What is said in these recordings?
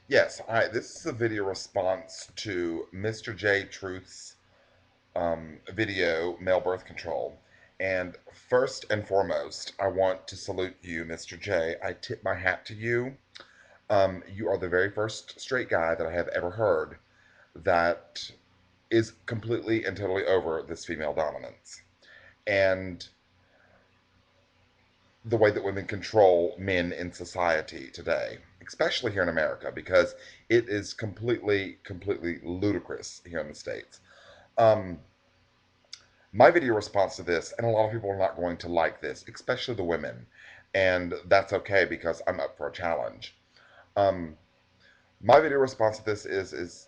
Yes, this is a video response to Mr. J Truth's video, Male Birth Control. And first and foremost, I want to salute you, Mr. J. I tip my hat to you. You are the very first straight guy that I have ever heard that is completely and totally over this female dominance and the way that women control men in society today, especially here in America, because it is completely ludicrous here in the States. Um, my video response to this, and a lot of people are not going to like this, especially the women, and that's okay because I'm up for a challenge. Um, my video response to this is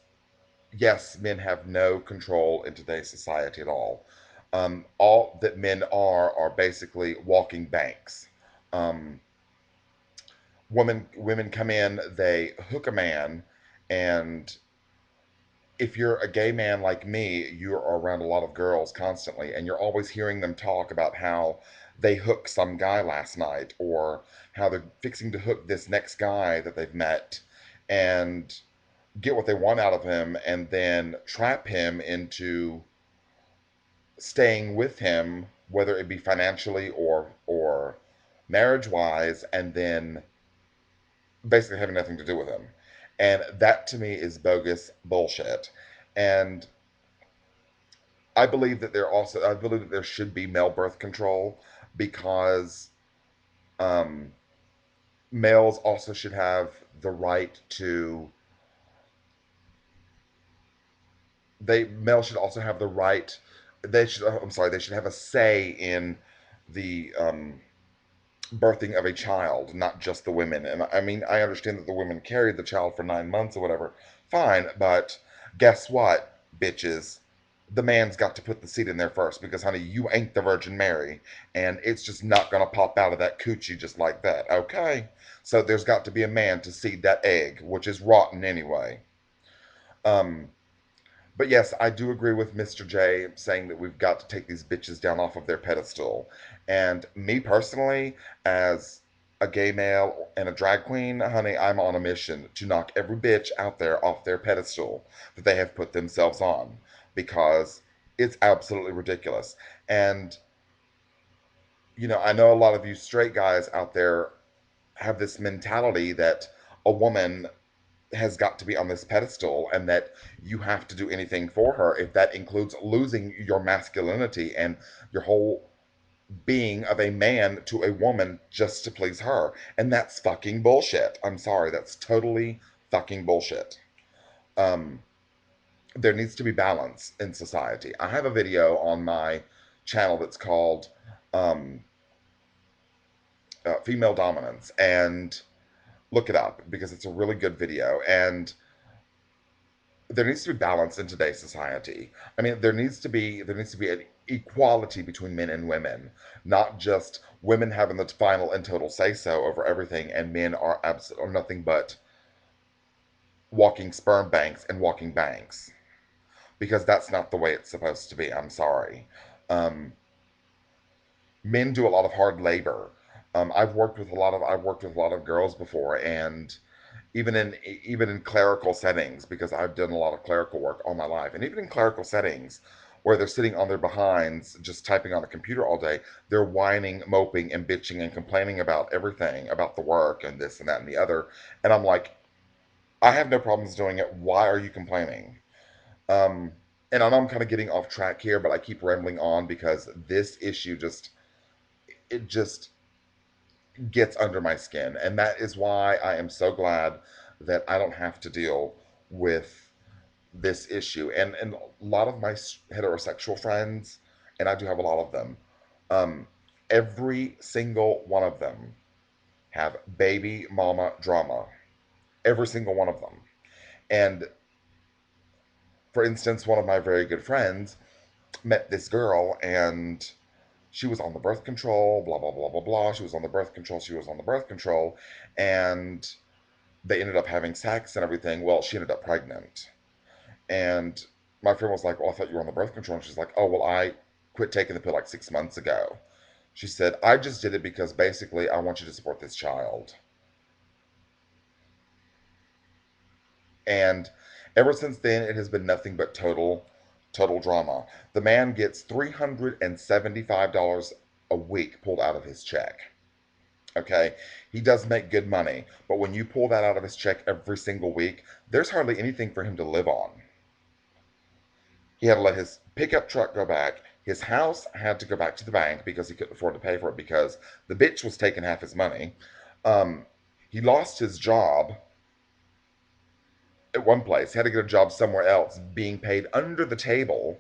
yes, men have no control in today's society at all. All that men are basically walking banks. Um, women come in, they hook a man, and if you're a gay man like me, you're around a lot of girls constantly, and you're always hearing them talk about how they hooked some guy last night, or how they're fixing to hook this next guy that they've met, and get what they want out of him, and then trap him into staying with him, whether it be financially or marriage wise, and then basically having nothing to do with him. And that to me is bogus bullshit. And I believe that there should be male birth control because um, males also should have the right to they males should also have the right they should have a say in the birthing of a child, not just the women. And I mean, I understand that the women carried the child for 9 months or whatever. Fine, but guess what, bitches? The man's got to put the seed in there first because, honey, you ain't the Virgin Mary, and it's just not gonna pop out of that coochie just like that, okay? So there's got to be a man to seed that egg, which is rotten anyway. Um, but yes, I do agree with Mr. J saying that we've got to take these bitches down off of their pedestal. And me personally, as a gay male and a drag queen, honey, I'm on a mission to knock every bitch out there off their pedestal that they have put themselves on because it's absolutely ridiculous. And, I know a lot of you straight guys out there have this mentality that a woman has got to be on this pedestal and that you have to do anything for her if that includes losing your masculinity and your whole being of a man to a woman just to please her. And that's fucking bullshit. I'm sorry, that's totally fucking bullshit. Um, there needs to be balance in society. I have a video on my channel that's called um, Female Dominance, and look it up because it's a really good video. And there needs to be balance in today's society. I mean, there needs to be an equality between men and women, not just women having the final and total say so over everything, and men are nothing but walking sperm banks and walking banks because that's not the way it's supposed to be. I'm sorry. Um, Men do a lot of hard labor. I've worked with a lot of girls before, and even in clerical settings, because I've done a lot of clerical work all my life, and even in clerical settings where they're sitting on their behinds just typing on a computer all day, they're whining, moping, and bitching and complaining about everything, about the work and this and that and the other. And I'm like, I have no problems doing it. Why are you complaining? Um, and I know I'm kind of getting off track here, but I keep rambling on because this issue just gets under my skin. And that is why I am so glad that I don't have to deal with this issue. And a lot of my heterosexual friends, and I do have a lot of them, um, every single one of them have baby mama drama. Every single one of them. And for instance, one of my very good friends met this girl, and she was on the birth control, blah, blah, blah, blah, blah. She was on the birth control. She was on the birth control. And they ended up having sex and everything. Well, she ended up pregnant. And my friend was like, "Well, I thought you were on the birth control." And she's like, "Oh, well, I quit taking the pill like 6 months ago." She said, "I just did it because basically I want you to support this child." And ever since then, it has been nothing but total drama. The man gets $375 a week pulled out of his check. Okay, he does make good money, but when you pull that out of his check every single week, there's hardly anything for him to live on. He had to let his pickup truck go back. His house had to go back to the bank because he couldn't afford to pay for it because the bitch was taking half his money. Um, he lost his job at one place. He had to get a job somewhere else, being paid under the table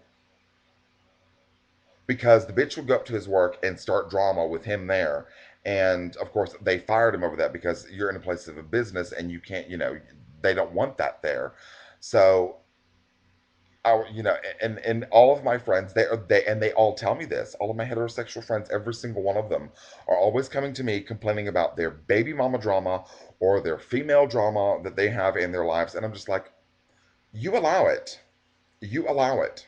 because the bitch would go up to his work and start drama with him there. And of course, they fired him over that because you're in a place of a business and you can't, they don't want that there. So and all of my friends, they all tell me this. All of my heterosexual friends, every single one of them, are always coming to me complaining about their baby mama drama or their female drama that they have in their lives, and I'm just like, you allow it. You allow it.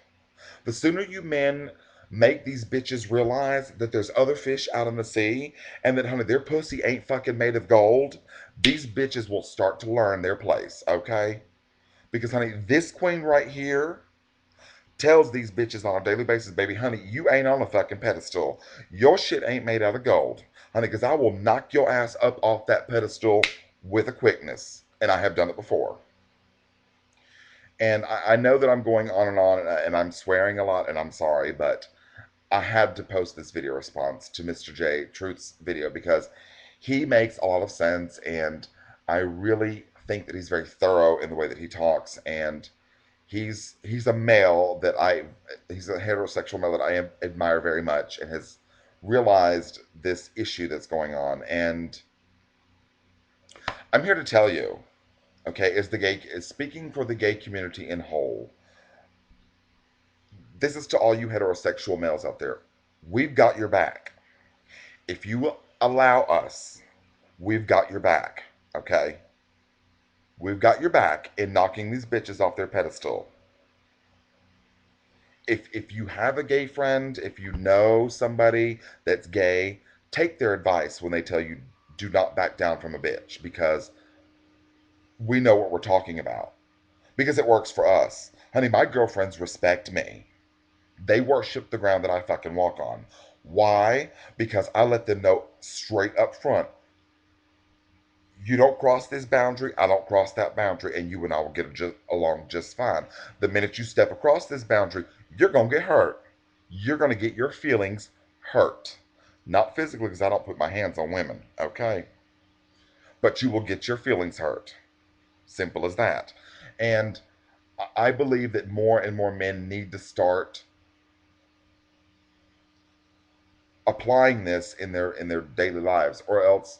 The sooner you men make these bitches realize that there's other fish out in the sea and that, honey, their pussy ain't fucking made of gold, these bitches will start to learn their place, okay? Because, honey, this queen right here tells these bitches on a daily basis, baby, honey, you ain't on a fucking pedestal. Your shit ain't made out of gold, honey, because I will knock your ass up off that pedestal with a quickness. And I have done it before. And I know that I'm going on and I'm swearing a lot, and I'm sorry, but I had to post this video response to Mr. J Truth's video because he makes a lot of sense, and I really think that he's very thorough in the way that he talks, and he's a male that he's a heterosexual male that I admire very much, and has realized this issue that's going on. And I'm here to tell you, okay, is speaking for the gay community in whole. This is to all you heterosexual males out there. We've got your back. If you will allow us, we've got your back. Okay? We've got your back in knocking these bitches off their pedestal. If you have a gay friend, if you know somebody that's gay, take their advice when they tell you do not back down from a bitch, because we know what we're talking about. Because it works for us. Honey, my girlfriends respect me. They worship the ground that I fucking walk on. Why? Because I let them know straight up front, you don't cross this boundary, I don't cross that boundary, and you and I will get along just fine. The minute you step across this boundary, you're going to get hurt. You're going to get your feelings hurt. Not physically, because I don't put my hands on women, okay? But you will get your feelings hurt. Simple as that. And I believe that more and more men need to start applying this in their daily lives, or else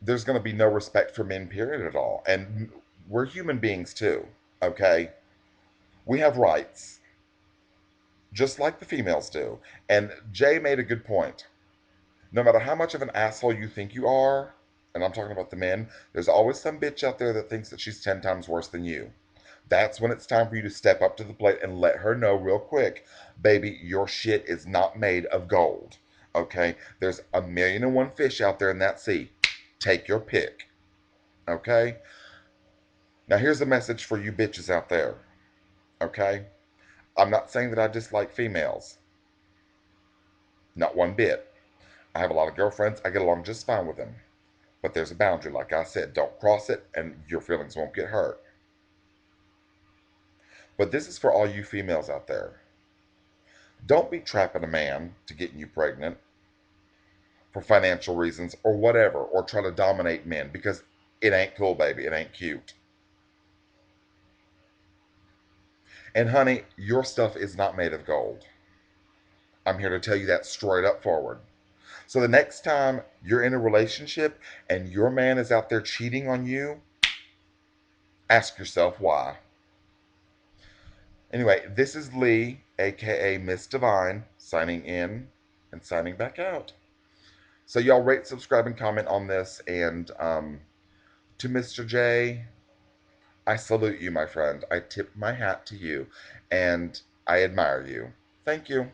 there's going to be no respect for men, period, at all. And we're human beings too, okay? We have rights, just like the females do. And Jay made a good point. No matter how much of an asshole you think you are, and I'm talking about the men, there's always some bitch out there that thinks that she's 10 times worse than you. That's when it's time for you to step up to the plate and let her know real quick, baby, your shit is not made of gold. Okay? There's a million and one fish out there in that sea. Take your pick. Okay? Now, here's a message for you bitches out there. Okay? I'm not saying that I dislike females. Not one bit. I have a lot of girlfriends. I get along just fine with them. But there's a boundary. Like I said, don't cross it and your feelings won't get hurt. But this is for all you females out there. Don't be trapping a man to getting you pregnant for financial reasons or whatever, or try to dominate men, because it ain't cool, baby. It ain't cute. And honey, your stuff is not made of gold. I'm here to tell you that straight up forward. So the next time you're in a relationship and your man is out there cheating on you, ask yourself why. Anyway, this is Lee, aka Miss Divine, signing in and signing back out. So y'all rate, subscribe, and comment on this. And to Mr. J, I salute you, my friend. I tip my hat to you, and I admire you. Thank you.